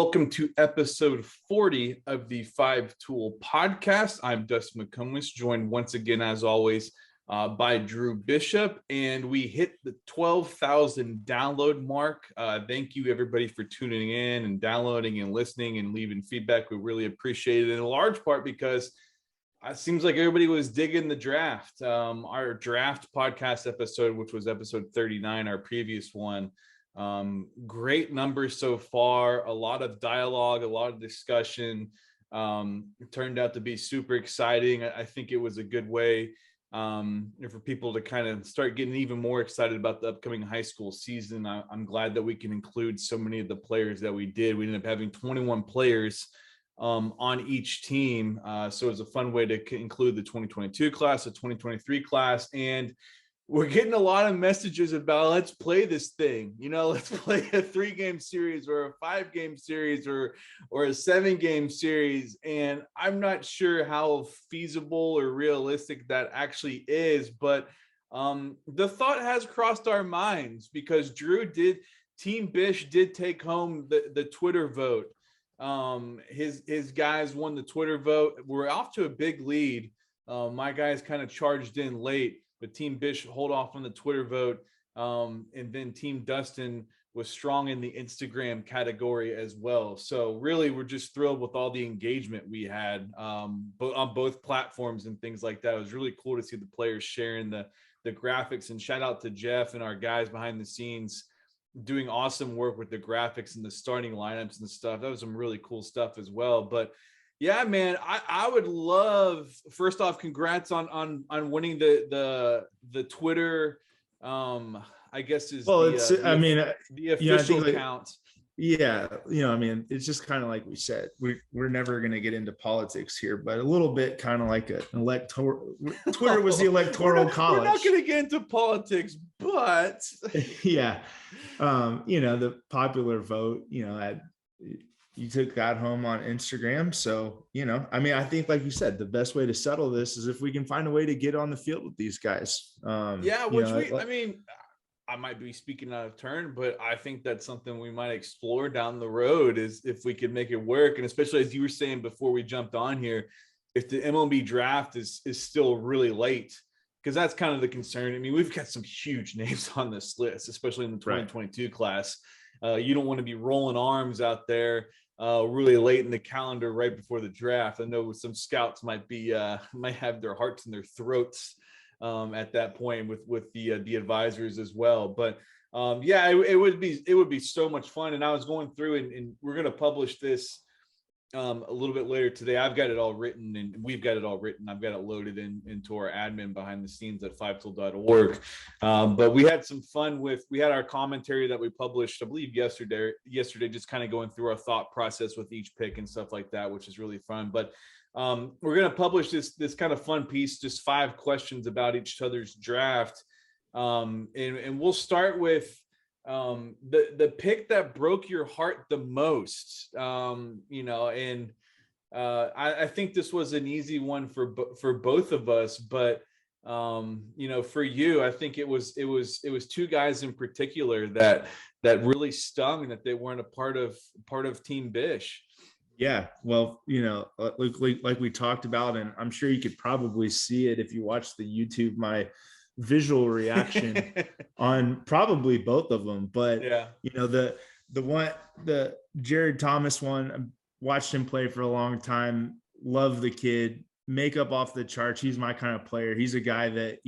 welcome to episode 40 of the Fir Tool Podcast. I'm Dustin McComas, joined once again, as always, by Drew Bishop, and we hit the 12,000 download mark. Thank you, everybody, for tuning in and downloading and listening and leaving feedback. We really appreciate it, in large part because it seems like everybody was digging the draft. Our draft podcast episode, which was episode 39, our previous one, great numbers so far, a lot of dialogue, a lot of discussion. It turned out to be super exciting. I think it was a good way for people to kind of start getting even more excited about the upcoming high school season. I'm glad that we can include so many of the players that we did. We ended up having 21 players on each team. So it was a fun way to include the 2022 class, the 2023 class, and we're getting a lot of messages about let's play this thing. Let's play a 3-game series or a 5-game series or a 7-game series. And I'm not sure how feasible or realistic that actually is, but the thought has crossed our minds because Team Bish did take home the Twitter vote. His guys won the Twitter vote. We're off to a big lead. My guys kind of charged in late, but Team Bish hold off on the Twitter vote. And then Team Dustin was strong in the Instagram category as well. So really, we're just thrilled with all the engagement we had on both platforms and things like that. It was really cool to see the players sharing the graphics, and shout out to Jeff and our guys behind the scenes doing awesome work with the graphics and the starting lineups and stuff. That was some really cool stuff as well. But yeah, man, I would love, first off, congrats on winning the Twitter, I guess is the official account. Yeah. It's just kind of like we said, we're never going to get into politics here, but a little bit kind of like an electoral, Twitter was the electoral college. We're not going to get into politics, but yeah. The popular vote, you got home on Instagram. So, I think, like you said, the best way to settle this is if we can find a way to get on the field with these guys. I might be speaking out of turn, but I think that's something we might explore down the road, is if we could make it work. And especially, as you were saying before we jumped on here, if the MLB draft is still really late, because that's kind of the concern. We've got some huge names on this list, especially in the 2022 class. You don't want to be rolling arms out there really late in the calendar right before the draft. I know some scouts might have their hearts in their throats at that point with the advisors as well. But it would be so much fun. And I was going through and we're going to publish this a little bit later today. I've got it all written, and we've got it all written. I've got it loaded into our admin behind the scenes at firetool.org. But we had some fun we had our commentary that we published, I believe yesterday, just kind of going through our thought process with each pick and stuff like that, which is really fun. But we're going to publish this kind of fun piece, just 5 questions about each other's draft. And we'll start with the pick that broke your heart the most. I think this was an easy one for both of us, but for you, I think it was 2 guys in particular that really stung, that they weren't a part of Team Bish. Yeah, well, like we talked about, and I'm sure you could probably see it if you watch the YouTube, my visual reaction on probably both of them. But yeah, the Jared Thomas one, I watched him play for a long time, love the kid, makeup off the charts. He's my kind of player. He's a guy that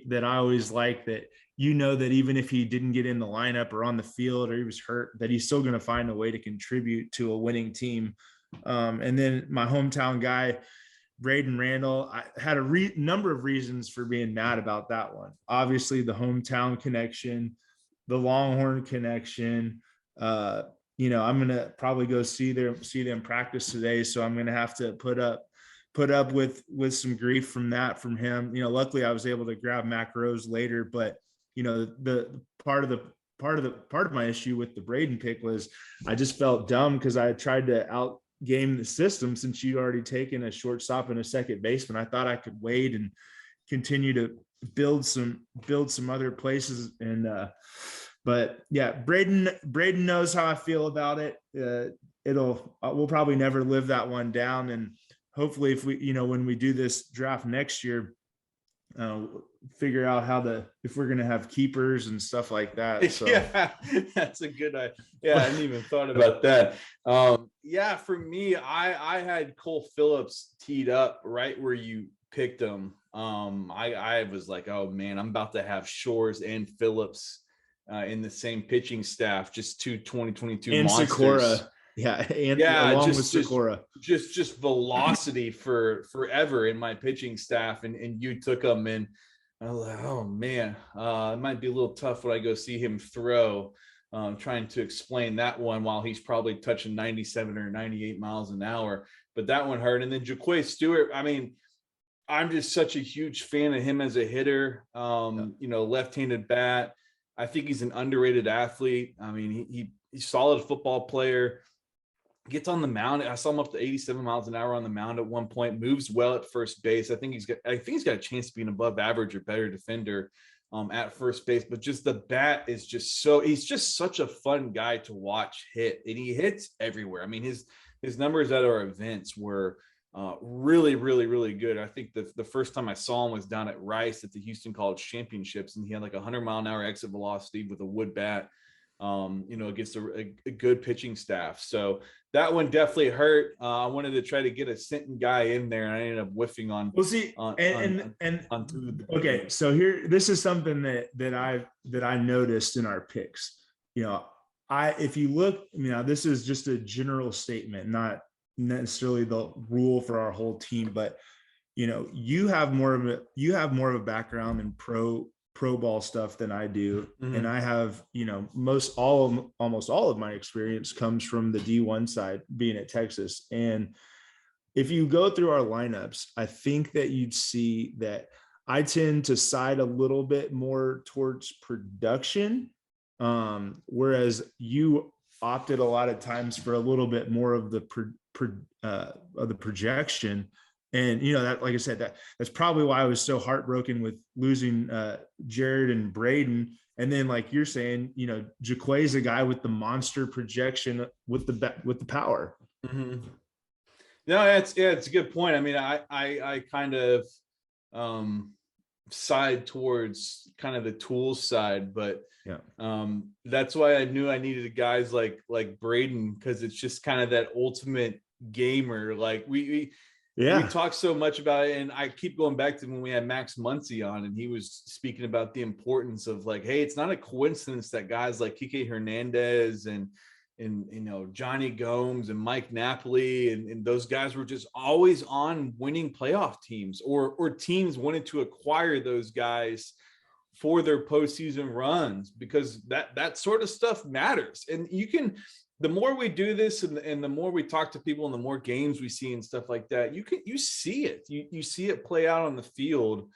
that I always like, that that even if he didn't get in the lineup or on the field or he was hurt, that he's still going to find a way to contribute to a winning team. And then my hometown guy, Braden Randall, I had a number of reasons for being mad about that one. Obviously, the hometown connection, the Longhorn connection. I'm going to probably go see them practice today, so I'm going to have to put up with some grief from him. Luckily I was able to grab Mac Rose later, but the part of my issue with the Braden pick was I just felt dumb because I tried to out game the system since you'd already taken a shortstop and a second baseman. I thought I could wait and continue to build some other places. And But yeah, Braden knows how I feel about it. We'll probably never live that one down. And hopefully if we, when we do this draft next year, figure out if we're going to have keepers and stuff like that. So yeah, that's a good idea. Yeah, I hadn't even thought about that. Yeah, for me, I had Cole Phillips teed up right where you picked him. I was like, oh man, I'm about to have Shores and Phillips in the same pitching staff, just two 2022 and monsters. Sikora. Yeah, along with Sikora. Just velocity for forever in my pitching staff, and you took them, and I was like, oh man, it might be a little tough when I go see him throw. Trying to explain that one while he's probably touching 97 or 98 miles an hour, but that one hurt. And then Jaquay Stewart, I mean, I'm just such a huge fan of him as a hitter. Left-handed bat. I think he's an underrated athlete. I mean, he's a solid football player. Gets on the mound. I saw him up to 87 miles an hour on the mound at one point. Moves well at first base. I think he's got a chance to be an above average or better defender at first base. But just the bat is he's just such a fun guy to watch hit, and he hits everywhere. I mean, his numbers at our events were really, really, really good. I think the first time I saw him was down at Rice at the Houston College Championships, and he had like 100-mile-an-hour exit velocity with a wood bat, against a good pitching staff. So that one definitely hurt. I wanted to try to get a Sinton guy in there, and I ended up whiffing on. Well, see, okay, so this is something that I noticed in our picks. If you look, this is just a general statement, not necessarily the rule for our whole team, but you have more of a background in pro ball stuff than I do. Mm-hmm. And I have, almost all of my experience comes from the D1 side, being at Texas. And if you go through our lineups, I think that you'd see that I tend to side a little bit more towards production, whereas you opted a lot of times for a little bit more of the projection. And that, like I said, that's probably why I was so heartbroken with losing Jared and Braden. And then, like you're saying, Jaquay's a guy with the monster projection with the power. Mm-hmm. No, it's a good point. I mean, I kind of side towards kind of the tools side, but that's why I knew I needed guys like Braden, because it's just kind of that ultimate gamer. Like we talk so much about it, and I keep going back to when we had Max Muncy on, and he was speaking about the importance of like, hey, it's not a coincidence that guys like Kike Hernandez and Johnny Gomes and Mike Napoli and those guys were just always on winning playoff teams, or teams wanted to acquire those guys for their postseason runs, because that sort of stuff matters. And the more we do this and the more we talk to people and the more games we see and stuff like that, you see it. You see it play out on the field.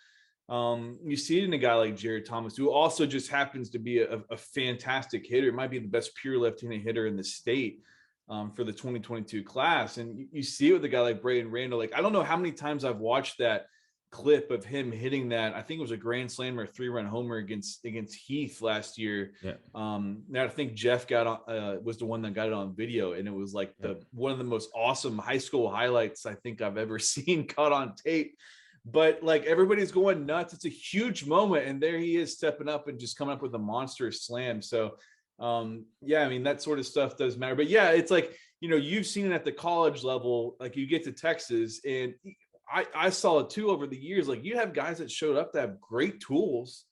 You see it in a guy like Jared Thomas, who also just happens to be a fantastic hitter. It might be the best pure left-handed hitter in the state for the 2022 class. And you see it with a guy like Braden Randall. Like, I don't know how many times I've watched that clip of him hitting that. I think it was a grand slam or a 3-run homer against Heath last year. Yeah. Now I think Jeff was the one that got it on video, and it was like one of the most awesome high school highlights I think I've ever seen caught on tape. But like, everybody's going nuts. It's a huge moment, and there he is stepping up and just coming up with a monstrous slam. So I mean, that sort of stuff does matter. But yeah, it's like, you've seen it at the college level. Like, you get to Texas, and I saw it too over the years. Like, you have guys that showed up that have great tools,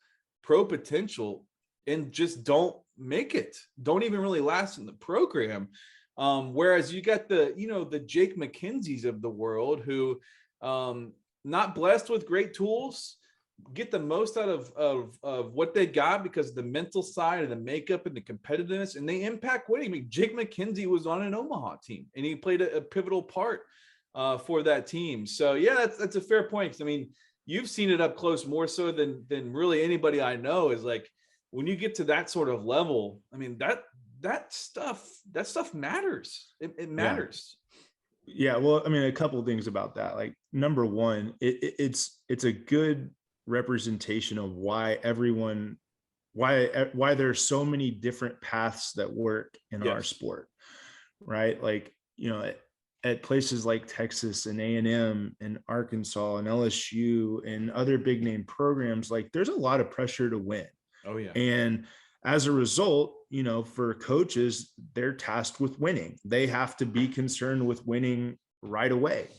pro potential, and just don't make it, don't even really last in the program. Whereas you got the Jake McKenzie's of the world who, not blessed with great tools, get the most out of what they got because of the mental side and the makeup and the competitiveness, and they impact winning. I mean, Jake McKenzie was on an Omaha team, and he played a pivotal part for that team. So yeah, that's a fair point. I mean, you've seen it up close more so than really anybody I know. Is like, when you get to that sort of level, I mean, that stuff matters. It matters. Yeah. Well, I mean, a couple of things about that. Like, number one, it's a good representation of why why there's so many different paths that work in our sport, right? Like, at places like Texas and A&M and Arkansas and LSU and other big name programs, like there's a lot of pressure to win. Oh yeah. And as a result, for coaches, they're tasked with winning. They have to be concerned with winning right away.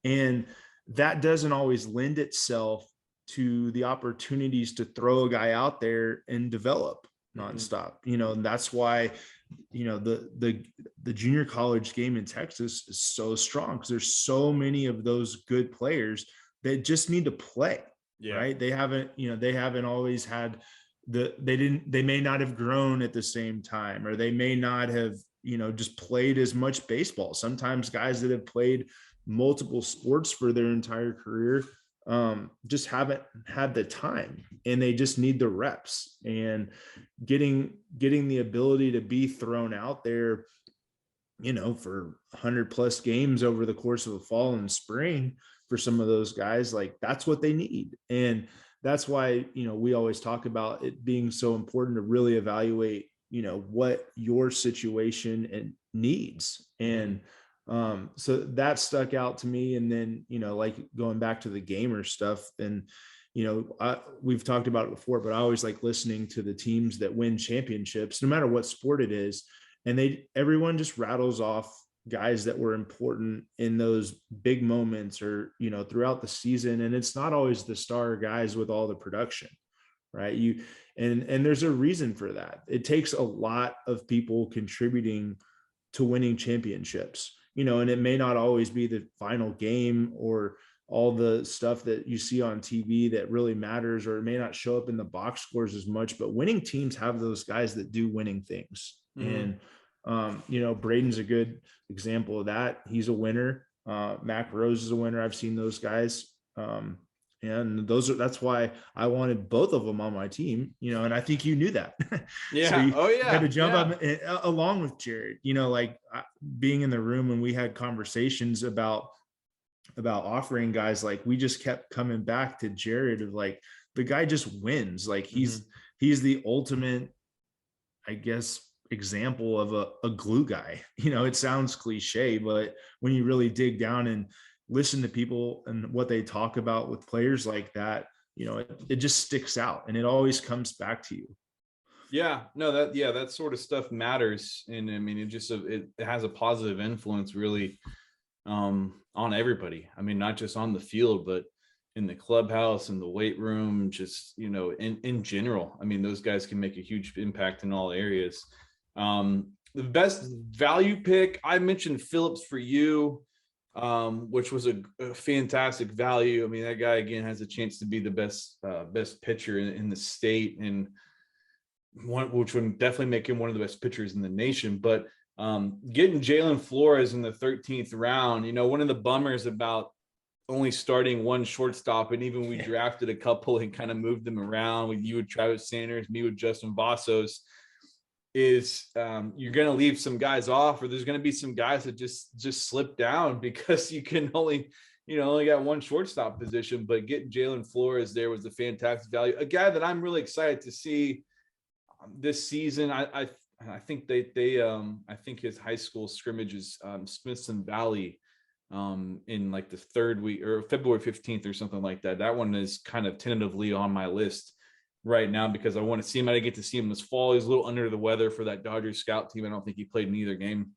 And that doesn't always lend itself to the opportunities to throw a guy out there and develop nonstop. And that's why, the junior college game in Texas is so strong, because there's so many of those good players that just need to play. Right. They haven't always had they may not have grown at the same time, or they may not have, just played as much baseball. Sometimes guys that have played multiple sports for their entire career just haven't had the time, and they just need the reps, and getting the ability to be thrown out there, for 100+ games over the course of the fall and spring for some of those guys. Like, that's what they need. And that's why, we always talk about it being so important to really evaluate, what your situation and needs. And so that stuck out to me. And then, like going back to the gamer stuff, and, we've talked about it before, but I always like listening to the teams that win championships, no matter what sport it is. And everyone just rattles off guys that were important in those big moments, or, throughout the season. And it's not always the star guys with all the production, right? And there's a reason for that. It takes a lot of people contributing to winning championships, and it may not always be the final game or all the stuff that you see on TV that really matters, or it may not show up in the box scores as much, but winning teams have those guys that do winning things. And Braden's a good example of that. He's a winner. Mac Rose is a winner. I've seen those guys. And that's why I wanted both of them on my team, and I think you knew that. Yeah. So you had to jump up along with Jared, like being in the room when we had conversations about offering guys, like we just kept coming back to Jared of like, the guy just wins. Like he's the ultimate, I guess, example of a glue guy. It sounds cliche, but when you really dig down and listen to people and what they talk about with players like that, it just sticks out, and it always comes back to you. That sort of stuff matters. And I mean, it has a positive influence really on everybody. I mean, not just on the field, but in the clubhouse, in the weight room, just, in general. I mean, those guys can make a huge impact in all areas. The best value pick, I mentioned Phillips for you, which was a fantastic value. I mean, that guy again has a chance to be the best pitcher in the state, and which would definitely make him one of the best pitchers in the nation. But getting Jalen Flores in the 13th round, one of the bummers about only starting one shortstop, and even we drafted a couple and kind of moved them around, with you with Travis Sanders, me with Justin Vassos, is you're going to leave some guys off, or there's going to be some guys that just slip down because you can only got one shortstop position. But getting Jalen Flores there was a fantastic value. A guy that I'm really excited to see this season. I think I think his high school scrimmage is Smithson Valley in like the third week, or February 15th or something like that. That one is kind of tentatively on my list right now, because I want to see him. I didn't get to see him this fall. He's a little under the weather for that Dodgers scout team. I don't think he played in either game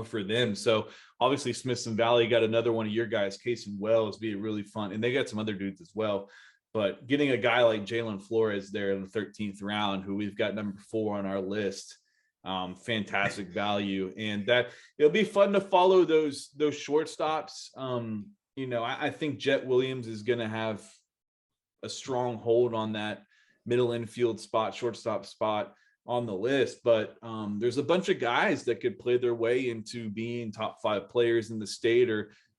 for them. So obviously Smithson Valley got another one of your guys, Casey Wells, be really fun. And they got some other dudes as well. But getting a guy like Jalen Flores there in the 13th round, who we've got number 4 on our list, fantastic value. And that it'll be fun to follow those shortstops. I think Jet Williams is going to have a strong hold on that middle infield spot, shortstop spot on the list. But there's a bunch of guys that could play their way into being top 5 players in the state,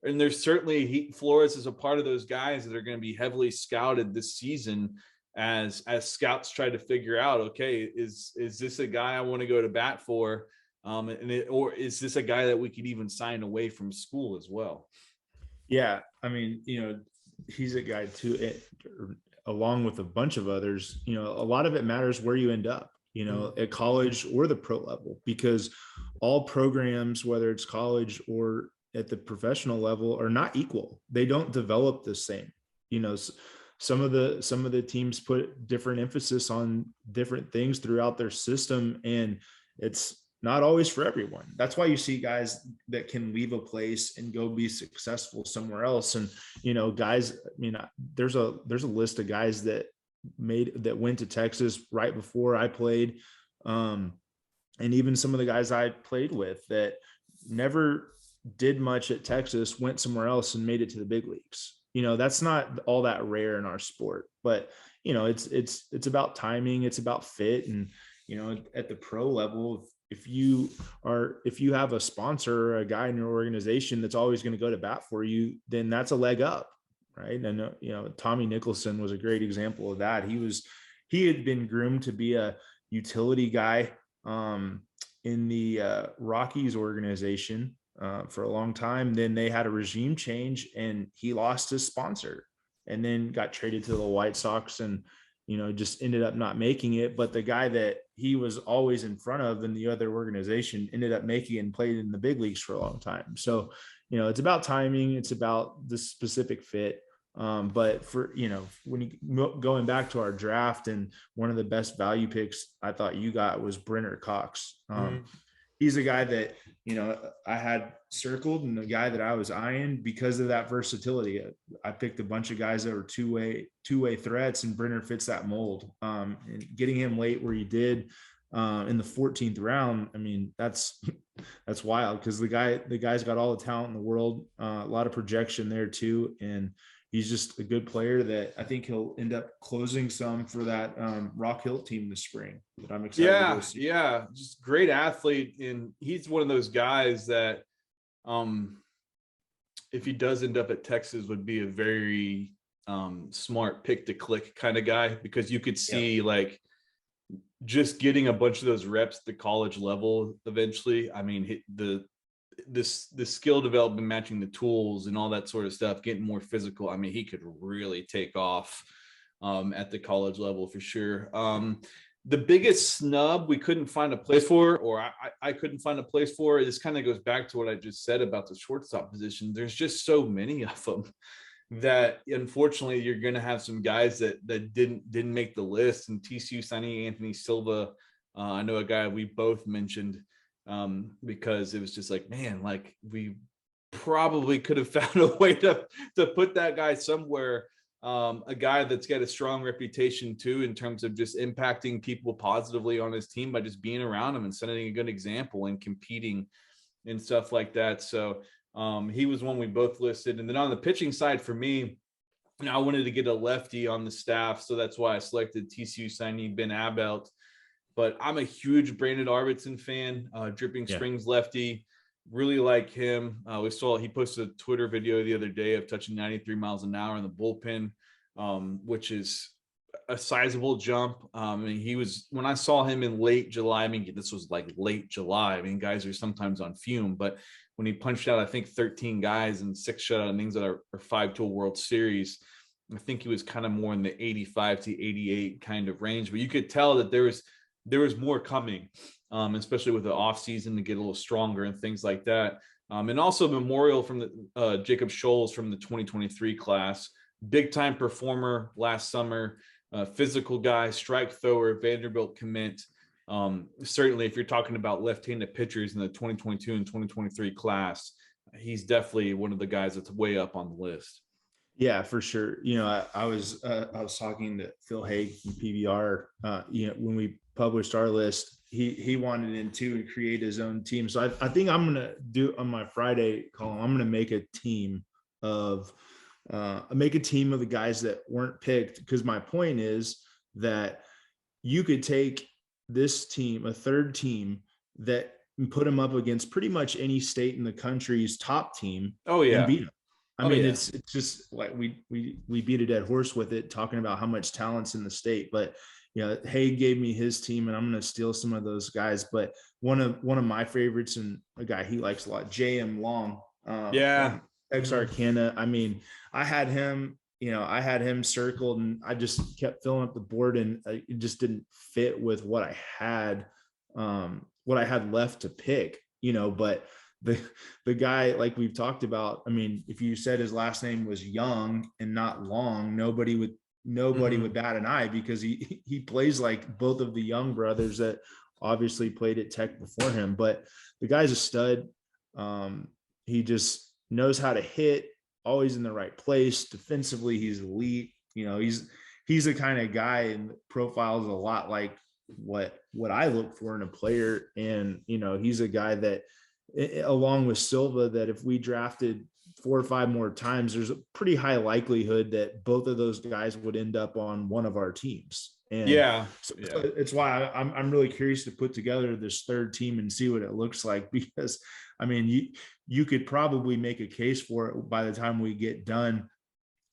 and there's certainly Flores is a part of those guys that are going to be heavily scouted this season as scouts try to figure out, okay, is this a guy I want to go to bat for? Or is this a guy that we could even sign away from school as well? Yeah. I mean, he's a guy too. along with a bunch of others, a lot of it matters where you end up, at college or the pro level, because all programs, whether it's college or at the professional level, are not equal. They don't develop the same. Some of the teams put different emphasis on different things throughout their system, and it's not always for everyone. That's why you see guys that can leave a place and go be successful somewhere else. And, guys, there's a list of guys that went to Texas right before I played. And even some of the guys I played with that never did much at Texas went somewhere else and made it to the big leagues. That's not all that rare in our sport, but it's about timing. It's about fit. And, at the pro level, if you have a sponsor or a guy in your organization that's always going to go to bat for you, then that's a leg up. Right. And, Tommy Nicholson was a great example of that. He had been groomed to be a utility guy in the Rockies organization for a long time. Then they had a regime change and he lost his sponsor and then got traded to the White Sox and, just ended up not making it. But the guy that he was always in front of in the other organization ended up making it and played in the big leagues for a long time. So, it's about timing. It's about the specific fit. But for, when you going back to our draft, and one of the best value picks I thought you got was Brenner Cox. He's a guy that, I had circled, and the guy that I was eyeing because of that versatility. I picked a bunch of guys that were two-way threats, and Brenner fits that mold. And getting him late where he did in the 14th round, that's wild, because the guy's got all the talent in the world, a lot of projection there too, and he's just a good player that I think he'll end up closing some for that Rock Hill team this spring that I'm excited to go see. Yeah. Just great athlete. And he's one of those guys that if he does end up at Texas, would be a very smart pick to click kind of guy, because you could see like just getting a bunch of those reps at the college level eventually. The skill development, matching the tools and all that sort of stuff, getting more physical. He could really take off at the college level for sure. The biggest snub we couldn't find a place for, or I couldn't find a place for, this kind of goes back to what I just said about the shortstop position. There's just so many of them that unfortunately you're going to have some guys that didn't make the list. And TCU signing Anthony Silva, I know a guy we both mentioned, because it was just like, man, like we probably could have found a way to put that guy somewhere. A guy that's got a strong reputation too, in terms of just impacting people positively on his team by just being around him and setting a good example and competing and stuff like that. So he was one we both listed. And then on the pitching side for me, I wanted to get a lefty on the staff. So that's why I selected TCU signee Ben Abelt. But I'm a huge Brandon Arvidsson fan, Dripping Springs lefty. Really like him. We saw he posted a Twitter video the other day of touching 93 miles an hour in the bullpen, which is a sizable jump. He was, when I saw him in late July, this was like late July. Guys are sometimes on fume, but when he punched out, I think 13 guys and 6 shutout innings at our 5-tool World Series, I think he was kind of more in the 85 to 88 kind of range. But you could tell that there was more coming, especially with the off season to get a little stronger and things like that. And also memorial from the Jacob Scholes from the 2023 class, big time performer last summer, physical guy, strike thrower, Vanderbilt commit. Certainly if you're talking about left-handed pitchers in the 2022 and 2023 class, he's definitely one of the guys that's way up on the list. Yeah, for sure. I was talking to Phil Haig from PBR, when we published our list, he wanted in too and create his own team. So I think I'm going to do on my Friday column, I'm going to make a team of the guys that weren't picked. Because my point is that you could take this team, a third team, that and put them up against pretty much any state in the country's top team. Oh yeah. And beat them. It's just like we beat a dead horse with it, talking about how much talent's in the state. But Haig gave me his team, and I'm going to steal some of those guys. But one of my favorites, and a guy he likes a lot, J.M. Long. Texarkana. I had him I had him circled and I just kept filling up the board, and it just didn't fit with what I had left to pick, but the guy, like we've talked about, I mean, if you said his last name was Young and not Long, nobody would bat an eye, because he plays like both of the Young brothers that obviously played at Tech before him. But the guy's a stud. He just knows how to hit, always in the right place. Defensively, he's elite. He's the kind of guy, and profiles a lot like what I look for in a player. And he's a guy that, along with Silva, that if we drafted 4 or 5 more times, there's a pretty high likelihood that both of those guys would end up on one of our teams. And so it's why I'm really curious to put together this third team and see what it looks like, because I mean, you could probably make a case for it by the time we get done,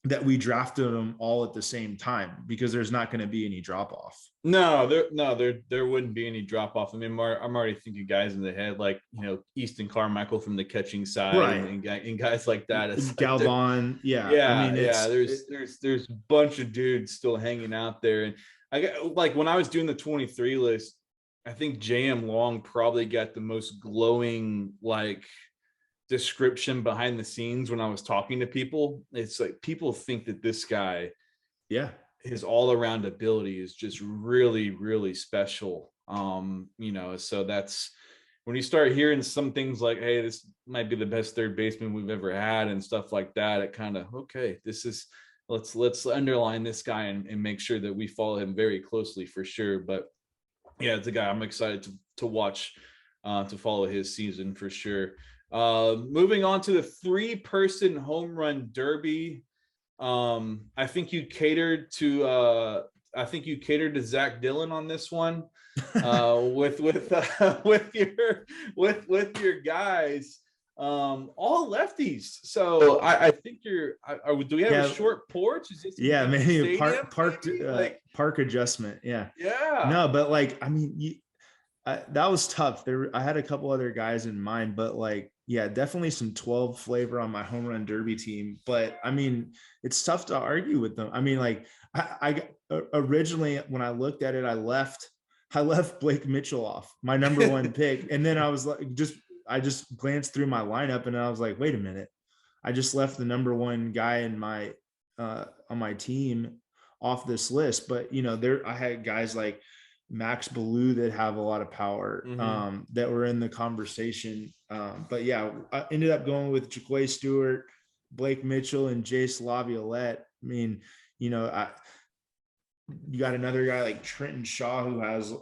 that we drafted them all at the same time, because there's not going to be any drop off. No, there wouldn't be any drop off. I mean, I'm already thinking guys in the head, like, Easton Carmichael from the catching side, right, and guys like that. It's Galvan. Like I mean, there's a bunch of dudes still hanging out there. And I got, like, when I was doing the 23 list, I think JM Long probably got the most glowing, like, description behind the scenes when I was talking to people. It's like, people think that this guy, his all-around ability is just really, really special. So that's when you start hearing some things like, hey, this might be the best third baseman we've ever had and stuff like that, it kind of, okay, this is, let's underline this guy and make sure that we follow him very closely for sure. But yeah, it's a guy I'm excited to watch, to follow his season for sure. Moving on to the 3-person home run derby. I think you catered to Zach Dillon on this one, with your guys, all lefties. So I think do we have a short porch? Is this maybe a park adjustment. No, but like, I mean, that was tough. I had a couple other guys in mind, but like, definitely some 12 flavor on my home run derby team. But I mean, it's tough to argue with them. I mean, like, I originally, when I looked at it, I left Blake Mitchell off, my number 1 pick. And then I was like, I just glanced through my lineup and I was like, wait a minute, I just left the number 1 guy in my on my team off this list. But I had guys like Max Ballou that have a lot of power, that were in the conversation. But I ended up going with Jaquay Stewart, Blake Mitchell, and Jace Laviolette. I mean, you got another guy like Trenton Shaw who has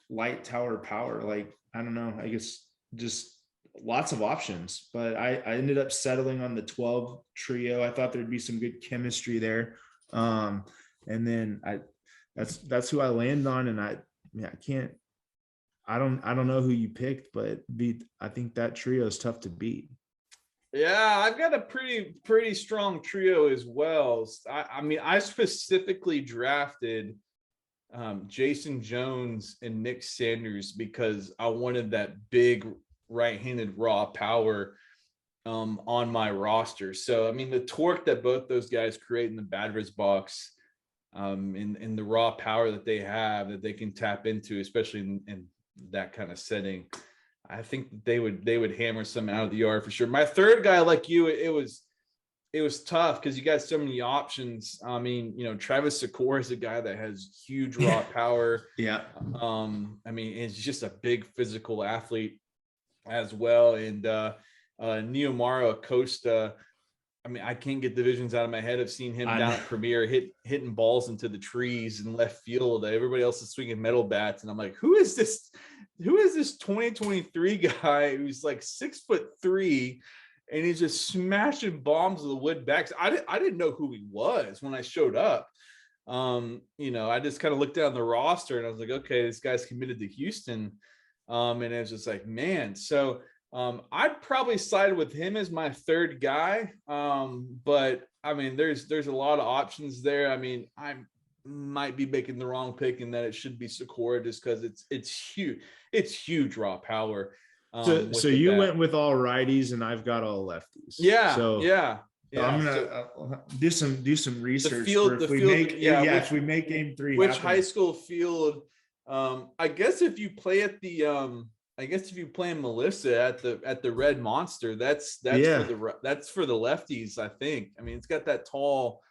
light tower power. Like, I don't know, I guess just lots of options. But I ended up settling on the 12 trio. I thought there'd be some good chemistry there. And then that's who I landed on. And I don't know who you picked, but I think that trio is tough to beat. Yeah, I've got a pretty strong trio as well. I mean, I specifically drafted Jason Jones and Nick Sanders because I wanted that big right-handed raw power on my roster. So, I mean, the torque that both those guys create in the batter's box, in the raw power that they have, that they can tap into, especially in that kind of setting, I think that they would hammer some out of the yard for sure. My third guy, like you, it was tough because you got so many options. I mean, Travis Secor is a guy that has huge raw power. I mean, he's just a big physical athlete as well. And Neomaro Acosta, I mean, I can't get the visions out of my head of seeing him down at Premier hitting balls into the trees in left field. Everybody else is swinging metal bats. And I'm like, who is this 2023 guy who's like 6'3" and he's just smashing bombs of the wood backs? I didn't know who he was when I showed up. I just kind of looked down the roster and I was like, okay, this guy's committed to Houston. And it was just like, man. So I'd probably side with him as my third guy. But I mean, there's a lot of options there. I mean, I might be making the wrong pick in that it should be Secor just because it's huge. It's huge raw power. So you went with all righties and I've got all lefties. Yeah. So I'm Yeah. gonna do some research for The if we field, make yeah. if we make game 3 Which happen. high school field? I guess if you play at the I guess if you play in Melissa at the Red Monster, that's for the lefties, I think. I mean, it's got that tall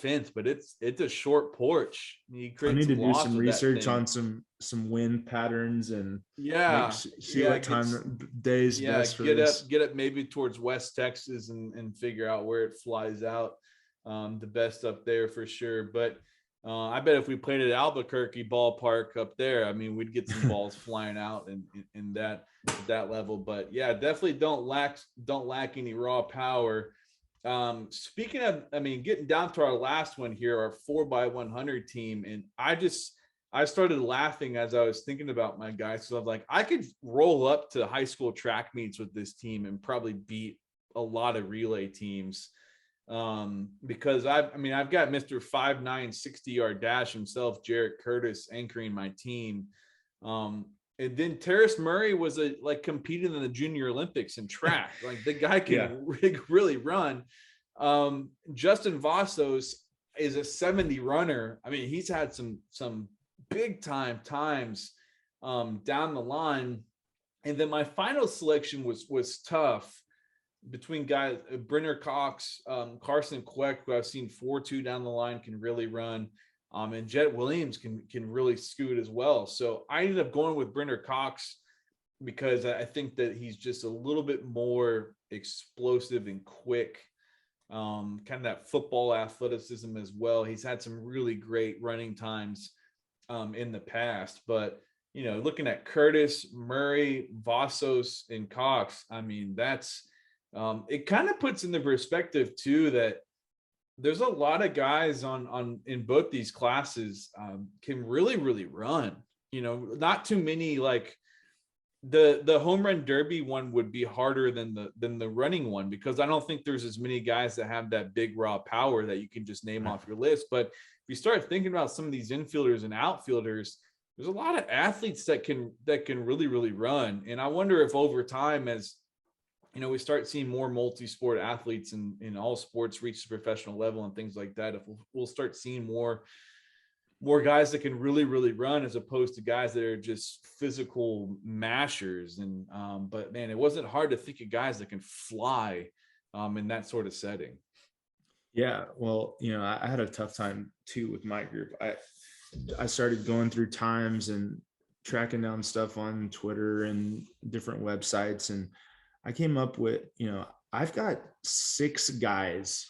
fence, but it's a short porch. You I create need to some do loft some with that research thing. on some wind patterns and Yeah, see what time day is best for this. Get up maybe towards West Texas and figure out where it flies out the best up there for sure. But I bet if we played at Albuquerque ballpark up there, I mean, we'd get some balls flying out in that level. But yeah, definitely don't lack any raw power. Speaking of, I mean, getting down to our last one here, our 4x100 team, and I started laughing as I was thinking about my guys. So I'm like, I could roll up to high school track meets with this team and probably beat a lot of relay teams. Because I've got Mr. 5'9", 60-yard dash himself, Jarrett Curtis, anchoring my team. And then Terrace Murray was competing in the Junior Olympics in track. Like the guy can really run. Justin Vassos is a 70 runner. I mean, he's had some big times down the line. And then my final selection was tough between guys, Brenner Cox, Carson Queck, who I've seen 4.2 down the line, can really run. And Jet Williams can really scoot as well. So I ended up going with Brenner Cox because I think that he's just a little bit more explosive and quick, kind of that football athleticism as well. He's had some really great running times in the past, but looking at Curtis, Murray, Vassos, and Cox, I mean, that's it kind of puts in the perspective too that there's a lot of guys in both these classes can really run. Not too many. Like the home run derby one would be harder than the running one, because I don't think there's as many guys that have that big raw power that you can just name off your list. But if you start thinking about some of these infielders and outfielders, there's a lot of athletes that can really run. And I wonder if over time, as we start seeing more multi-sport athletes in all sports reach the professional level and things like that, if we'll start seeing more guys that can really run, as opposed to guys that are just physical mashers. And but man, it wasn't hard to think of guys that can fly in that sort of setting. Yeah, well, I had a tough time too with my group. I started going through times and tracking down stuff on Twitter and different websites, and I came up with, I've got 6 guys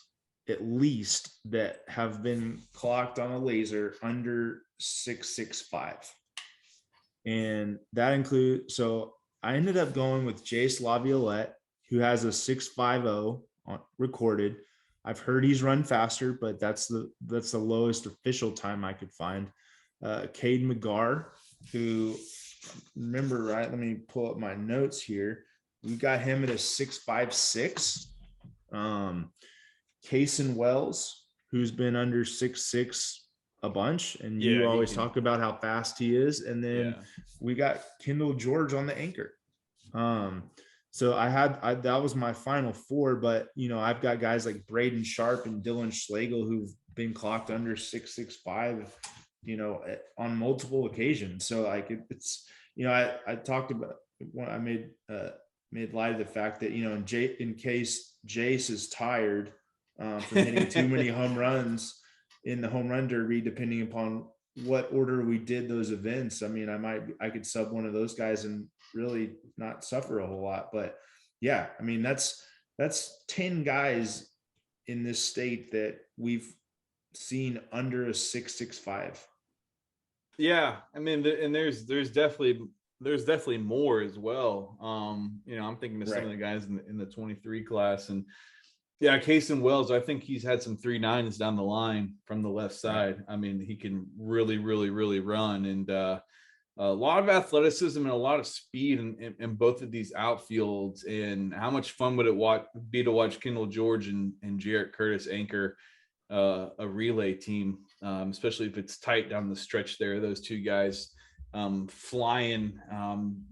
at least that have been clocked on a laser under 6.65. And that includes, so I ended up going with Jace Laviolette, who has a 6.50 recorded. I've heard he's run faster, but that's the lowest official time I could find. Cade McGarr, who, remember, right? Let me pull up my notes here. We got him at a 6.56. Kason Wells, who's been under 6.6 a bunch, and you always talk about how fast he is. And then we got Kendall George on the anchor. So that was my final 4, but I've got guys like Braden Sharp and Dylan Schlegel who've been clocked under 6.65, on multiple occasions. So it's I talked about when I made light of the fact that in case Jace is tired from hitting too many home runs in the home run derby, depending upon what order we did those events, I mean, I could sub one of those guys and really not suffer a whole lot. But yeah, I mean, that's 10 guys in this state that we've seen under a 6.65. Yeah, I mean, and there's definitely more as well. I'm thinking of some of the guys in the 23 class, and Kason Wells, I think he's had some 3.9s down the line from the left side. I mean, he can really run, and a lot of athleticism and a lot of speed in both of these outfields. And how much fun would it be to watch Kendall George and Jarrett Curtis anchor a relay team, especially if it's tight down the stretch there. Those two guys flying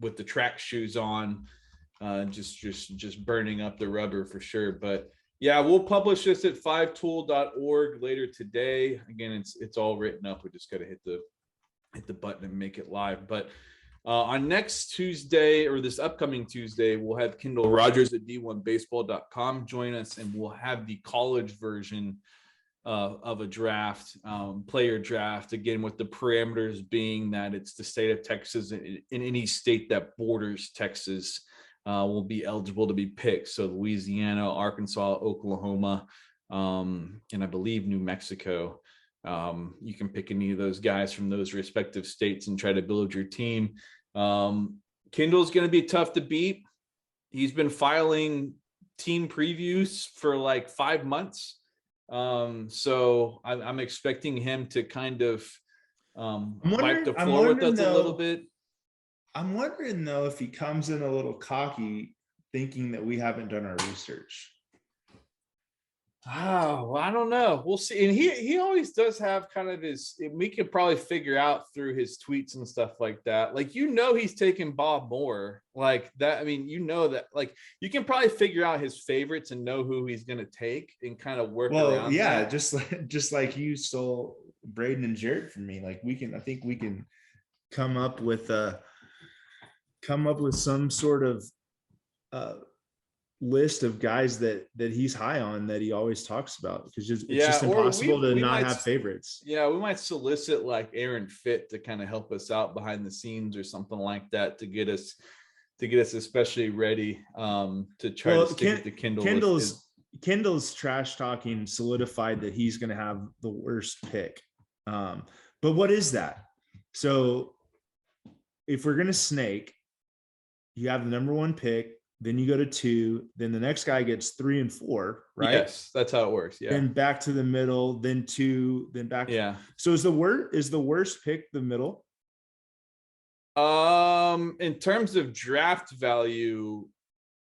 with the track shoes on, just burning up the rubber for sure. But Yeah, we'll publish this at firetool.org later today. Again, it's all written up. We just got to hit the button and make it live. But on next Tuesday, or this upcoming Tuesday, we'll have Kendall Rogers at d1baseball.com join us, and we'll have the college version of a draft, player draft, again, with the parameters being that it's the state of Texas, in any state that borders Texas will be eligible to be picked. So Louisiana, Arkansas, Oklahoma, and I believe New Mexico. You can pick any of those guys from those respective states and try to build your team. Kendall's going to be tough to beat. He's been filing team previews for like 5 months. So I'm expecting him to kind of wipe the floor with us a little bit. I'm wondering though if he comes in a little cocky, thinking that we haven't done our research. Oh, I don't know. We'll see. And he always does have kind of we could probably figure out through his tweets and stuff like that. Like, he's taking Bob Moore like that. I mean, that, like, you can probably figure out his favorites and know who he's going to take and kind of work around. Yeah. That. Just like you stole Braden and Jarrett from me. Like I think we can come up with some sort of, list of guys that he's high on that he always talks about, because it's just impossible to not have favorites. Yeah, we might solicit like Aaron Fitt to kind of help us out behind the scenes or something like that to get us especially ready to try to stick to Kendall. Kendall's trash talking solidified that he's going to have the worst pick. But what is that? So if we're going to snake, you have the number 1 pick, then you go to 2, then the next guy gets 3 and 4, right? Yes, that's how it works. Yeah. Then back to the middle, then 2, then back. Yeah. So is the worst pick the middle? In terms of draft value,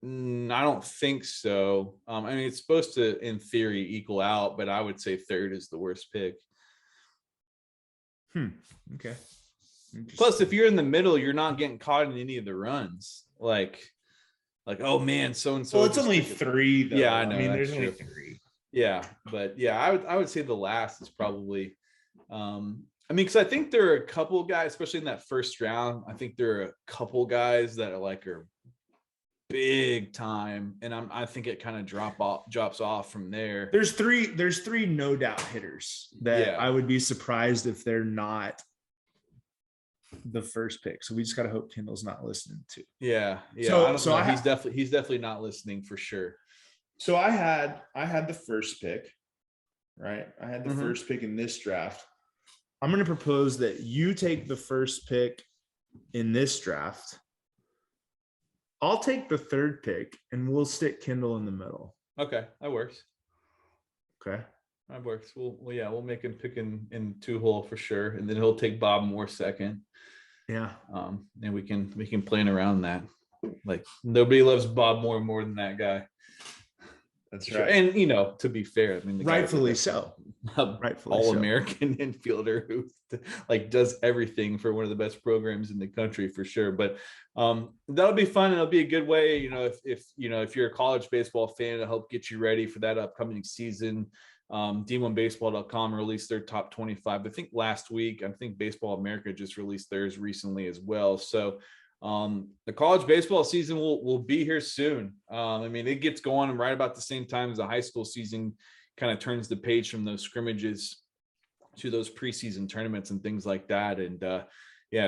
I don't think so. I mean, it's supposed to, in theory, equal out, but I would say 3rd is the worst pick. Okay. Plus, if you're in the middle, you're not getting caught in any of the runs. Like, oh man, so and so. Well, it's only 3 though. Yeah, I know. I mean, there's only 3. Yeah, but yeah, I would say the last is probably. I mean, because I think there are a couple guys, especially in that first round. I think there are a couple guys that are big time, and I think it kind of drops off from there. There's three no doubt hitters that I would be surprised if they're not the first pick. So we just got to hope Kendall's not listening to. Yeah. So he's definitely not listening for sure. So I had the first pick, right? I had the first pick in this draft. I'm going to propose that you take the first pick in this draft. I'll take the 3rd pick and we'll stick Kendall in the middle. Okay. That works. Okay. That works. We'll make him pick in 2-hole for sure. And then he'll take Bob Moore 2nd. Yeah. And we can plan around that. Like, nobody loves Bob Moore more than that guy. That's right. And to be fair, I mean, rightfully so. All-American infielder who like does everything for one of the best programs in the country for sure. But that'll be fun. It'll be a good way, if you're a college baseball fan, to help get you ready for that upcoming season. D1baseball.com released their top 25. I think last week. I think Baseball America just released theirs recently as well. So the college baseball season will be here soon. I mean, it gets going right about the same time as the high school season kind of turns the page from those scrimmages to those preseason tournaments and things like that. And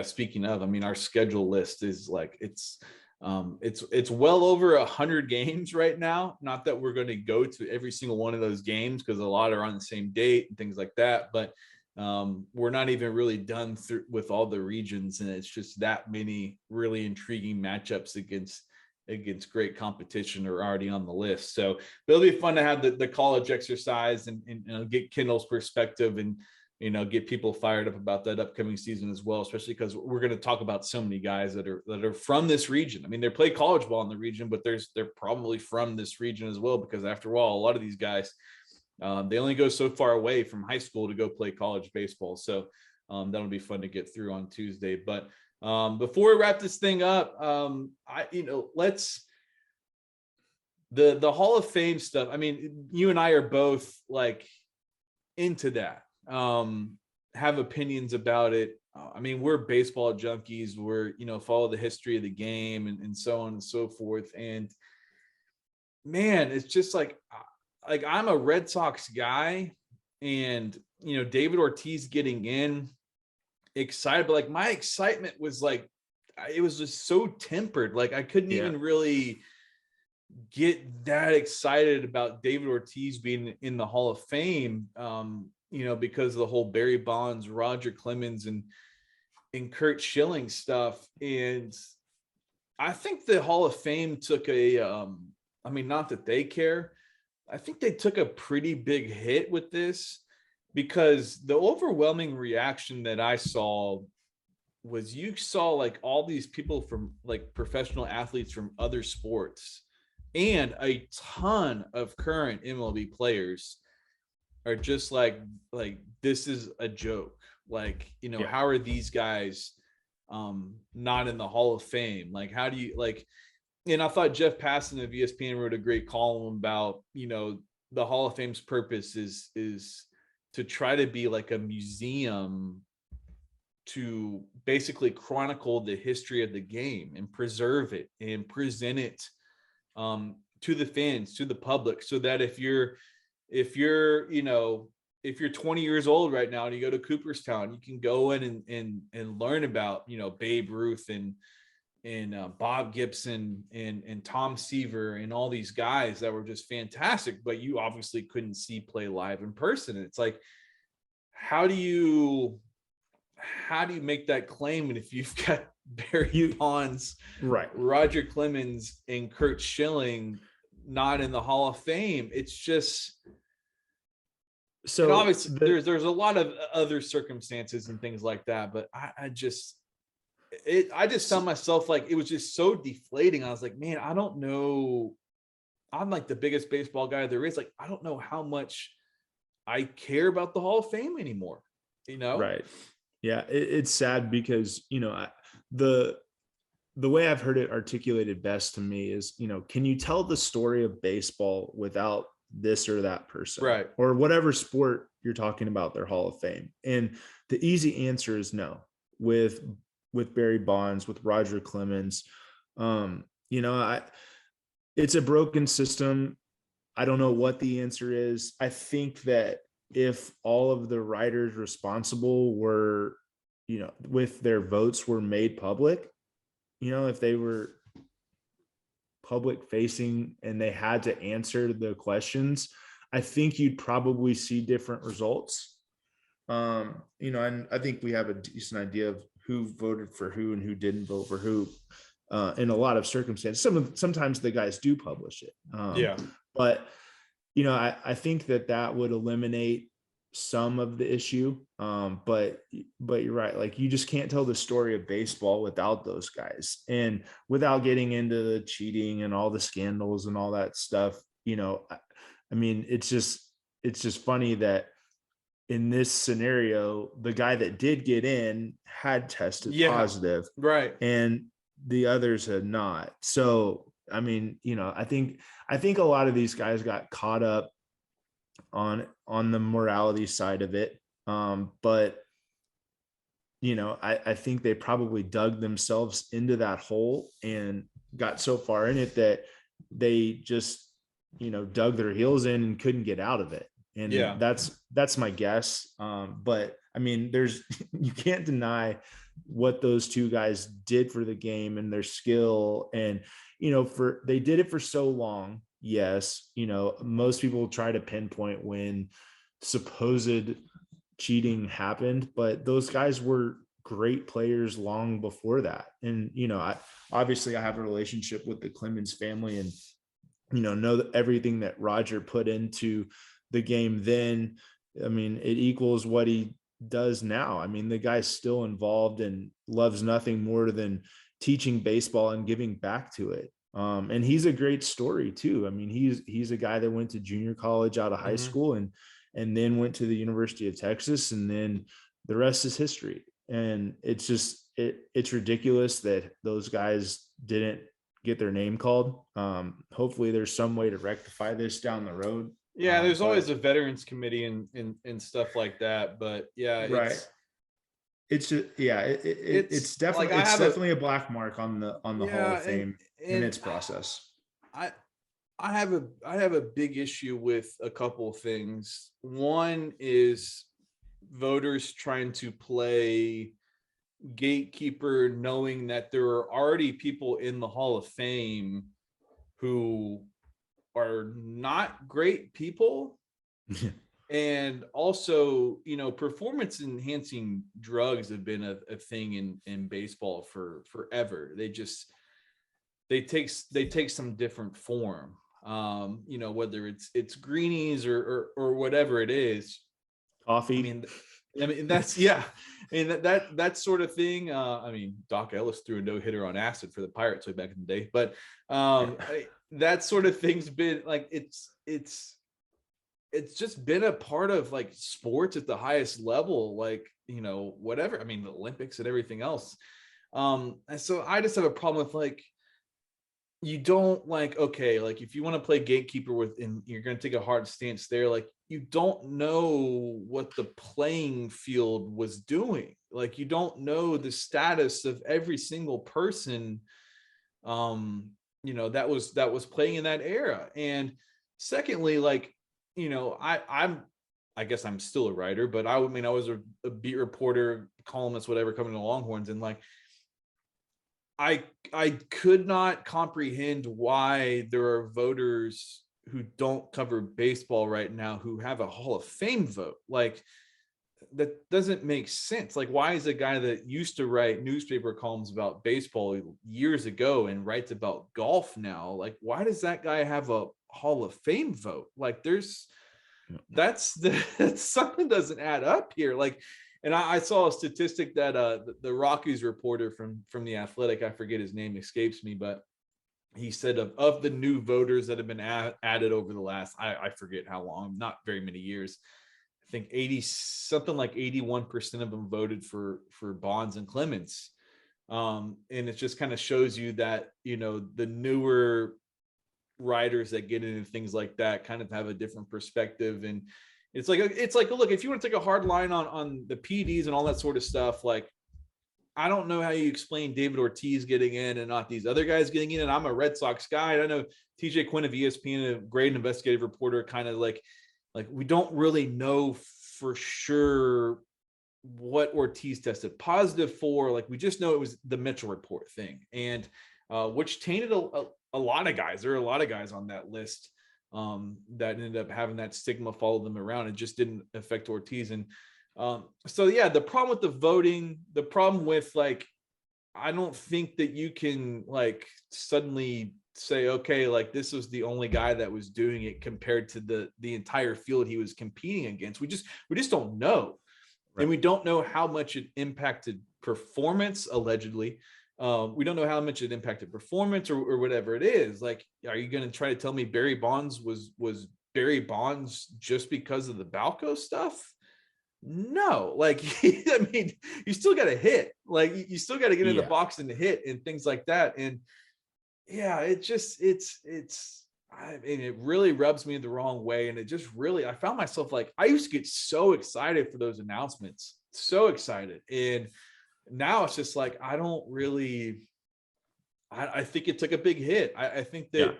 speaking of, I mean, our schedule list is like, it's well over 100 games right now. Not that we're going to go to every single one of those games, because a lot are on the same date and things like that. But we're not even really done with all the regions, and it's just that many really intriguing matchups against great competition are already on the list. So it'll be fun to have the college exercise and get Kendall's perspective and get people fired up about that upcoming season as well, especially because we're going to talk about so many guys that are from this region. I mean, they play college ball in the region, but they're probably from this region as well, because after all, a lot of these guys, they only go so far away from high school to go play college baseball. So that'll be fun to get through on Tuesday. But before we wrap this thing up, let's the Hall of Fame stuff. I mean, you and I are both like into that. Have opinions about it. I mean, we're baseball junkies. We're, follow the history of the game and so on and so forth. And man, it's just like I'm a Red Sox guy, and David Ortiz getting in, excited, but like my excitement was like, it was just so tempered. Like I couldn't even really get that excited about David Ortiz being in the Hall of Fame, because of the whole Barry Bonds, Roger Clemens, and Curt Schilling stuff. And I think the Hall of Fame took not that they care, I think they took a pretty big hit with this, because the overwhelming reaction that I saw was, you saw like all these people from like professional athletes from other sports and a ton of current MLB players are just like this is a joke. Like, how are these guys not in the Hall of Fame? Like, how do you like? And I thought Jeff Passan of ESPN wrote a great column about, the Hall of Fame's purpose is to try to be like a museum to basically chronicle the history of the game and preserve it and present it to the fans, to the public, so that if you're 20 years old right now and you go to Cooperstown, you can go in and learn about, Babe Ruth and Bob Gibson and Tom Seaver and all these guys that were just fantastic, but you obviously couldn't see play live in person. And it's like, how do you make that claim? And if you've got Barry Bonds, right, Roger Clemens, and Curt Schilling not in the Hall of Fame, it's just, so, and obviously there's a lot of other circumstances and things like that, but I just found myself like, it was just so deflating. I was like, man, I don't know. I'm like the biggest baseball guy there is. Like, I don't know how much I care about the Hall of Fame anymore, Right. Yeah. It's sad because, the way I've heard it articulated best to me is, can you tell the story of baseball without this or that person, right? Or whatever sport you're talking about, their Hall of Fame. And the easy answer is no. With Barry Bonds, with Roger Clemens, it's a broken system. I don't know what the answer is. I think that if all of the writers responsible were, with their votes were made public, if they were public facing and they had to answer the questions, I think you'd probably see different results. And I think we have a decent idea of who voted for who and who didn't vote for who, in a lot of circumstances. Sometimes the guys do publish it. But, I think that would eliminate some of the issue. But you're right. Like, you just can't tell the story of baseball without those guys, and without getting into the cheating and all the scandals and all that stuff. I mean, it's just funny that in this scenario, the guy that did get in had tested positive, right, and the others had not. So, I mean, I think a lot of these guys got caught up on the morality side of it. But I think they probably dug themselves into that hole and got so far in it that they just, dug their heels in and couldn't get out of it. And that's my guess. But I mean, you can't deny what those two guys did for the game and their skill. And, they did it for so long. Yes. Most people try to pinpoint when supposed cheating happened, but those guys were great players long before that. And, I have a relationship with the Clemens family and, know that everything that Roger put into the game then, I mean, it equals what he does now. I mean, the guy's still involved and loves nothing more than teaching baseball and giving back to it. And he's a great story too. I mean, he's a guy that went to junior college out of high school and then went to the University of Texas, and then the rest is history. And it's just, it's ridiculous that those guys didn't get their name called. Hopefully there's some way to rectify this down the road. Yeah, there's always a veterans committee and stuff like that, but yeah, right. It's just, yeah, it's definitely, like it's definitely a black mark on the Hall of Fame in its process. I have a big issue with a couple of things. One is voters trying to play gatekeeper, knowing that there are already people in the Hall of Fame who are not great people. And also, performance enhancing drugs have been a thing in baseball for forever. They take some different form. Whether it's greenies or whatever it is. Coffee. I mean that's yeah. I mean that sort of thing. Doc Ellis threw a no-hitter on acid for the Pirates way back in the day, but that sort of thing's been like it's just been a part of like sports at the highest level, like whatever. The Olympics and everything else. And so I just have a problem with like, you don't okay, like if you want to play gatekeeper and you're going to take a hard stance there, like you don't know what the playing field was doing. Like you don't know the status of every single person, that was playing in that era. And secondly, like, I guess I'm still a writer, but I was a beat reporter, columnist, whatever, coming to Longhorns, and like, I could not comprehend why there are voters who don't cover baseball right now who have a Hall of Fame vote. Like that doesn't make sense. Like, why is a guy that used to write newspaper columns about baseball years ago and writes about golf now, like why does that guy have a Hall of Fame vote? Like that's something doesn't add up here. Like, and I saw a statistic that the Rockies reporter from The Athletic, I forget his name, escapes me, but he said of the new voters that have been added over the last, I forget how long, not very many years. I think 81% of them voted for Bonds and Clemens. And it just kind of shows you that, the newer writers that get into things like that kind of have a different perspective. And it's like, look, if you want to take a hard line on the PDs and all that sort of stuff, like, I don't know how you explain David Ortiz getting in and not these other guys getting in. And I'm a Red Sox guy. And I know TJ Quinn of ESPN, a great investigative reporter, kind of like we don't really know for sure what Ortiz tested positive for. Like, we just know it was the Mitchell report thing, and which tainted a lot of guys. There are a lot of guys on that list that ended up having that stigma follow them around. It just didn't affect Ortiz. And so yeah, the problem with the voting, the problem with like, I don't think that you can like suddenly say, okay, like this was the only guy that was doing it compared to the entire field he was competing against. We just don't know. Right. And we don't know how much it impacted performance, allegedly. We don't know how much it impacted performance or whatever it is. Like, are you going to try to tell me Barry Bonds was Barry Bonds just because of the Balco stuff? No, like, I mean, you still got to hit, like you still got to get in the box and hit and things like that. And yeah, it really rubs me the wrong way. And it just really, I found myself like, I used to get so excited for those announcements, so excited. And now it's just like, I don't really, I think it took a big hit. I think that,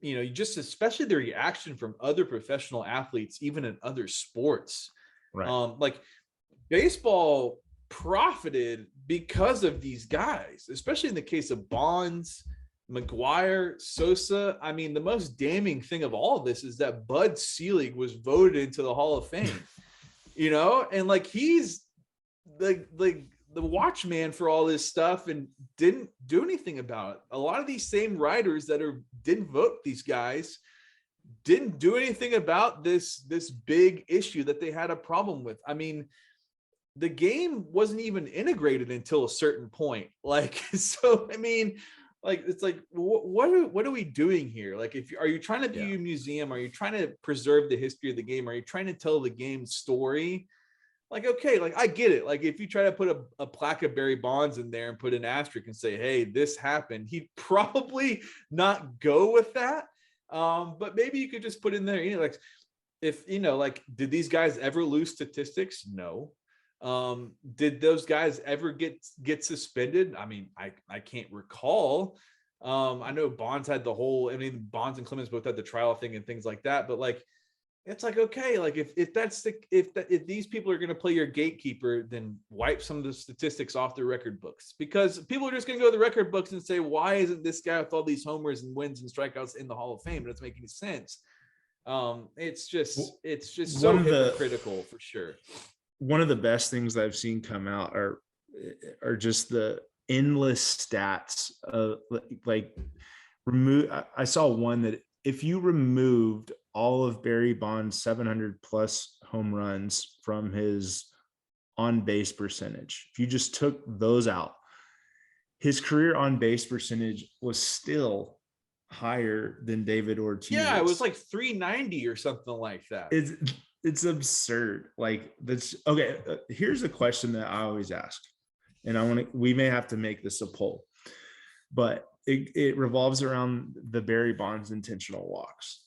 you just, especially the reaction from other professional athletes, even in other sports, right? Like baseball profited because of these guys, especially in the case of Bonds, McGuire, Sosa. I mean, the most damning thing of all of this is that Bud Selig was voted into the Hall of Fame, and like he's the watchman for all this stuff and didn't do anything about it. A lot of these same writers that didn't vote these guys didn't do anything about this big issue that they had a problem with. I mean, the game wasn't even integrated until a certain point. Like, so, I mean, like, it's like, what are we doing here? Like, are you trying to be a museum? Are you trying to preserve the history of the game? Are you trying to tell the game story? like, okay, like I get it. Like if you try to put a plaque of Barry Bonds in there and put an asterisk and say, hey, this happened, he'd probably not go with that. But maybe you could just put in there, like if, like, did these guys ever lose statistics? No. Did those guys ever get suspended? I mean, I can't recall. I know Bonds had Bonds and Clemens both had the trial thing and things like that, but like, it's like, okay, like if these people are going to play your gatekeeper, then wipe some of the statistics off the record books, because people are just going to go to the record books and say, why isn't this guy with all these homers and wins and strikeouts in the Hall of Fame? It doesn't make any sense. It's just so hypocritical for sure. One of the best things that I've seen come out are just the endless stats of like I saw one that if you removed all of Barry Bonds' 700 plus home runs from his on base percentage, if you just took those out, his career on base percentage was still higher than David Ortiz. Yeah, it was like 390 or something like that. It's absurd. Like that's okay. Here's a question that I always ask, and we may have to make this a poll, but it revolves around the Barry Bonds intentional walks.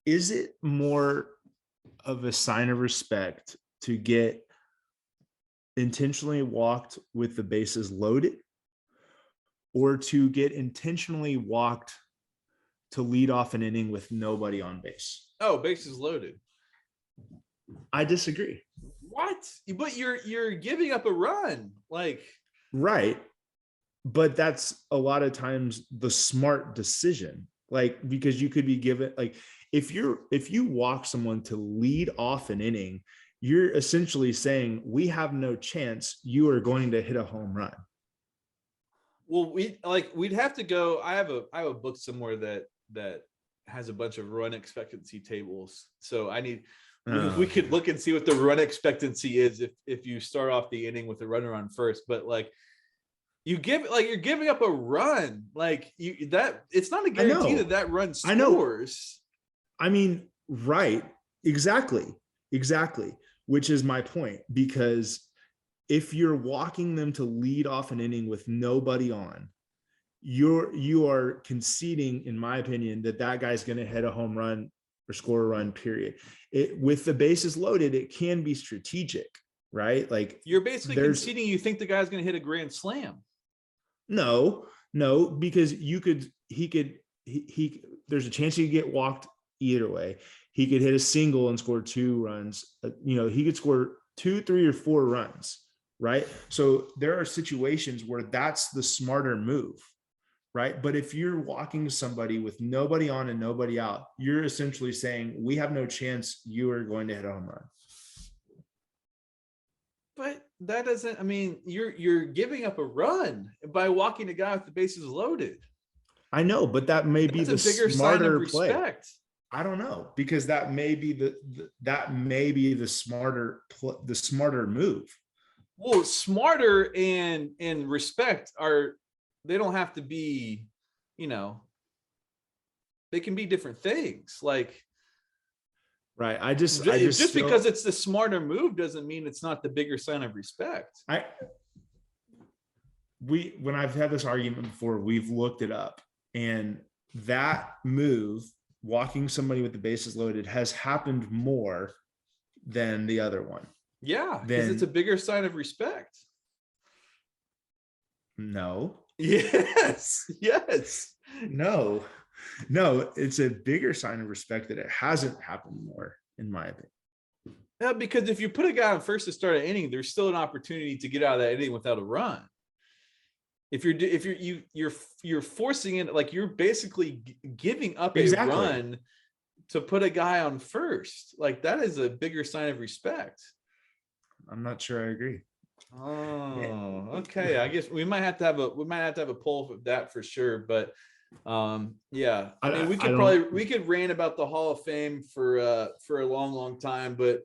Is it more of a sign of respect to get intentionally walked with the bases loaded, or to get intentionally walked to lead off an inning with nobody on base? Oh, bases loaded. I disagree. What? But you're giving up a run, like, right. But that's a lot of times the smart decision, like, because you could be given, like, if you walk someone to lead off an inning, you're essentially saying, we have no chance, you are going to hit a home run. Well, we'd have to go. I have a book somewhere that has a bunch of run expectancy tables. So we could look and see what the run expectancy is if you start off the inning with a runner on first. But like, you're giving up a run, like it's not a guarantee that run scores. I mean, right. Exactly. Which is my point, because if you're walking them to lead off an inning with nobody on, you are conceding, in my opinion, that guy's going to hit a home run or score a run, period. With the bases loaded, it can be strategic, right? Like, you're basically conceding you think the guy's going to hit a grand slam. No, because there's a chance he could get walked either way. He could hit a single and score 2 runs. He could score 2, 3, or 4 runs, right? So there are situations where that's the smarter move, right? But if you're walking somebody with nobody on and nobody out, you're essentially saying, we have no chance, you are going to hit a home run. But that doesn't, I mean, you're giving up a run by walking a guy with the bases loaded. I know, but that may be the bigger smarter sign of respect. Play. I don't know, because that may be the smarter move. Well, smarter and respect they don't have to be, they can be different things. Like, right. I just because it's the smarter move doesn't mean it's not the bigger sign of respect. When I've had this argument before, we've looked it up, and that move, walking somebody with the bases loaded, has happened more than the other one. Yeah, because it's a bigger sign of respect. No. Yes. No, it's a bigger sign of respect that it hasn't happened more, in my opinion. Yeah, because if you put a guy on first to start an inning, there's still an opportunity to get out of that inning without a run. If you're forcing it, like, you're basically giving up a run to put a guy on first, like, that is a bigger sign of respect. I'm not sure I agree. Oh, okay. I guess we might have to have a poll for that for sure. But yeah, I mean, we could rant about the Hall of Fame for a long, long time, but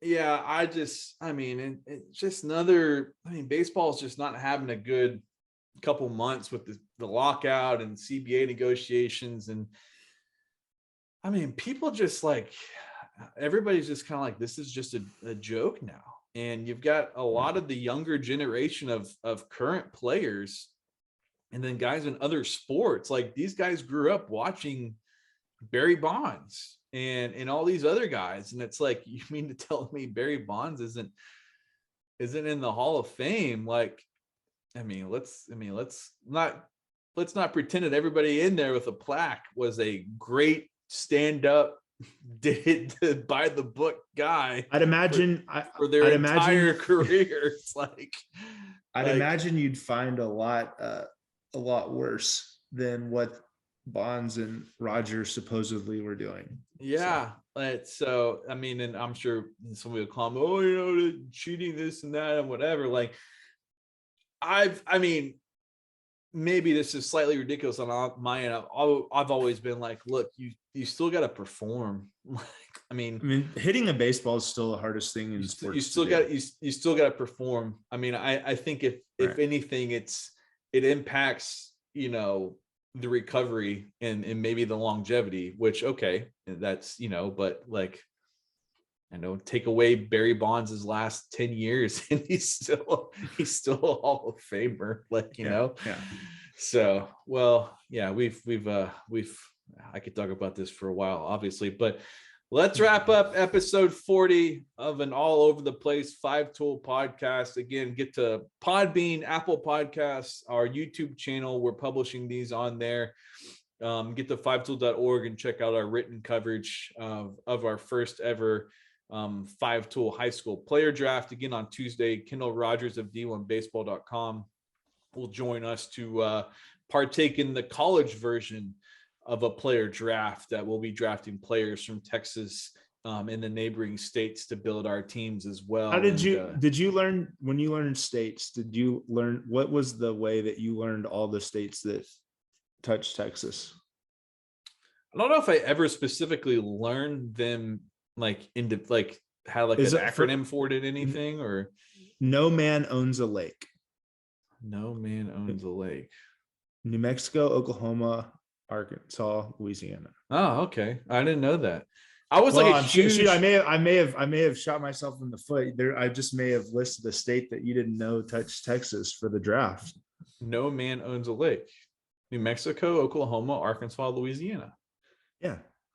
yeah, it's just baseball is just not having a good couple months with the lockout and CBA negotiations. And I mean, people just, like, everybody's just kind of like, this is just a joke now. And you've got a lot of the younger generation of current players, and then guys in other sports. Like, these guys grew up watching Barry Bonds and all these other guys. And it's like, you mean to tell me Barry Bonds isn't in the Hall of Fame? Like, let's not pretend that everybody in there with a plaque was a great stand-up, did it by the book guy. I'd imagine for their entire career. It's like, I'd imagine you'd find a lot worse than what Bonds and Rogers supposedly were doing. Yeah. So and I'm sure somebody will call me, cheating, this and that and whatever. Like, maybe this is slightly ridiculous on my end. I've always been like, look, you still got to perform. Hitting a baseball is still the hardest thing in sports. You still got to perform. I think if anything, it impacts, the recovery and maybe the longevity, which, okay, that's, but like, take away Barry Bonds' last 10 years and he's still a Hall of Famer, like, know. Yeah. So, well, yeah, we've I could talk about this for a while, obviously, but let's wrap up episode 40 of an all over the place 5-Tool podcast. Again, get to Podbean, Apple Podcasts, our YouTube channel. We're publishing these on there. Get to 5tool.org and check out our written coverage of our first ever 5-Tool high school player draft. Again, on Tuesday, Kendall Rogers of D1Baseball.com will join us to partake in the college version of a player draft that will be drafting players from Texas in the neighboring states to build our teams as well. How did you learn, when you learned states, did you learn, what was the way that you learned all the states that touch Texas? I don't know if I ever specifically learned them had an acronym for it, anything, or no man owns a lake. No man owns a lake. New Mexico, Oklahoma, Arkansas, Louisiana. Oh, okay. I didn't know that. I was huge. I may have shot myself in the foot there. I just may have listed a state that you didn't know touched Texas for the draft. No man owns a lake. New Mexico, Oklahoma, Arkansas, Louisiana.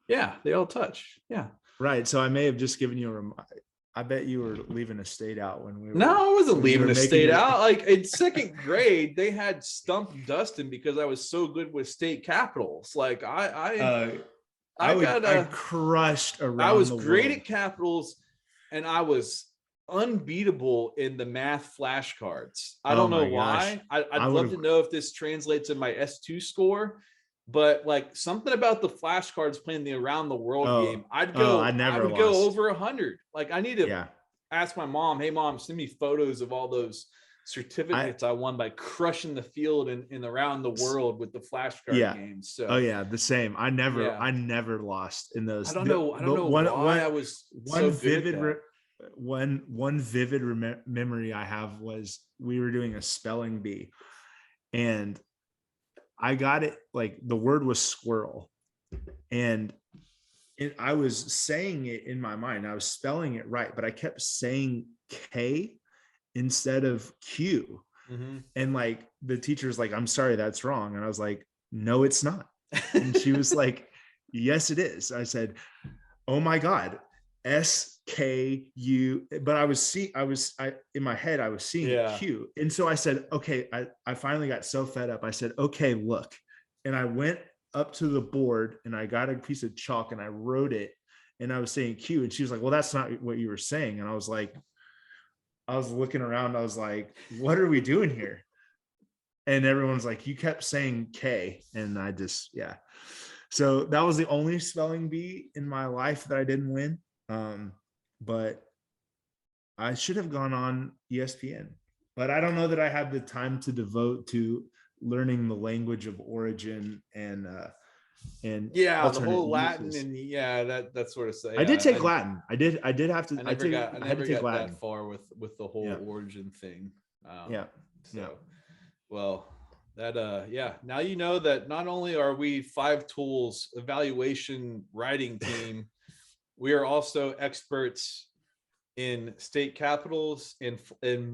Yeah, they all touch. Yeah. Right. So I may have just given you a reminder. I bet you were leaving a state out when we were. No, I wasn't leaving a state out. Like, in second grade, they had stumped Dustin because I was so good with state capitals. Like, I crushed around. I was great at capitals, and I was unbeatable in the math flashcards. I don't know why. I'd love to know if this translates in my S2 score. But like, something about the flashcards playing the around the world game, I would go over 100. Like, I need to ask my mom, hey mom, send me photos of all those certificates I won by crushing the field in around the world with the flashcard games. So the same. I never lost in those. I don't know why I was so good at that. One vivid memory I have was we were doing a spelling bee, and I got it, like, the word was squirrel, and I was saying it in my mind. I was spelling it right, but I kept saying K instead of Q. Mm-hmm. And like, the teacher's like, I'm sorry, that's wrong. And I was like, no, it's not. And she was like, yes, it is. I said, oh my God, SKU. But I in my head, I was seeing Q. And so I said, okay, I finally got so fed up. I said, okay, look. And I went up to the board and I got a piece of chalk and I wrote it, and I was saying Q. And she was like, well, that's not what you were saying. And I was looking around. I was like, what are we doing here? And everyone's like, you kept saying K. And I just, So that was the only spelling bee in my life that I didn't win. But I should have gone on ESPN, but I don't know that I had the time to devote to learning the language of origin and the whole Latin uses. And that sort of say. I did take Latin. I did have to. I never got that far with the whole origin thing. Well, that now you know that not only are we 5 Tools evaluation writing team, We are also experts in state capitals and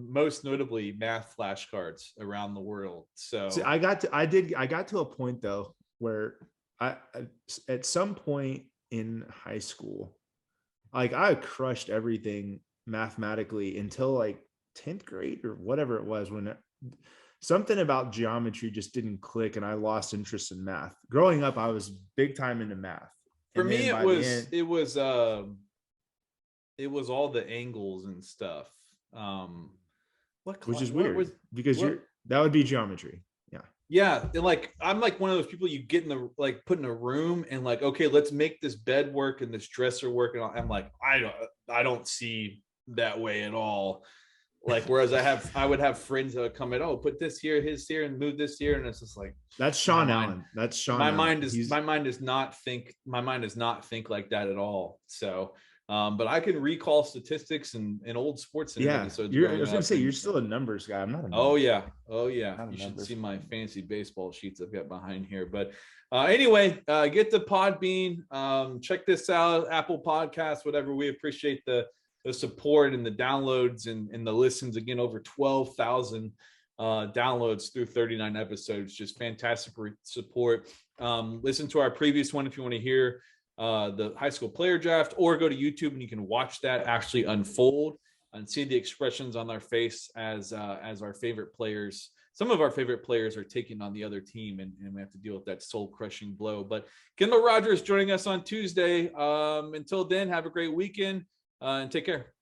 most notably math flashcards around the world. So see, I got to a point though where I at some point in high school, like I crushed everything mathematically until like 10th grade or whatever it was, when something about geometry just didn't click and I lost interest in math. Growing up, I was big time into math. For me, it was all the angles and stuff. Which is weird because that would be geometry. Yeah, and like I'm like one of those people you get in the like put in a room and like, okay, let's make this bed work and this dresser work, and I'm like, I don't see that way at all. Like, whereas I would have friends that would come in, oh, put this here, his here, and move this here, and it's just like, that's Sean Allen. That's Sean. My mind does not think like that at all. So but I can recall statistics and old sports. Yeah, I was gonna say you're still a numbers guy. I'm not a numbers guy. Oh yeah. You should see my fancy baseball sheets I've got behind here. But anyway, get the Podbean. Check this out, Apple Podcasts, whatever. We appreciate the support and the downloads and the listens. Again, over 12,000 downloads through 39 episodes. Just fantastic support. Listen to our previous one if you want to hear the high school player draft, or go to YouTube and you can watch that actually unfold and see the expressions on their face as our favorite players, some of our favorite players, are taking on the other team, and we have to deal with that soul crushing blow. But Kendall Rogers joining us on Tuesday. Until then, have a great weekend and take care.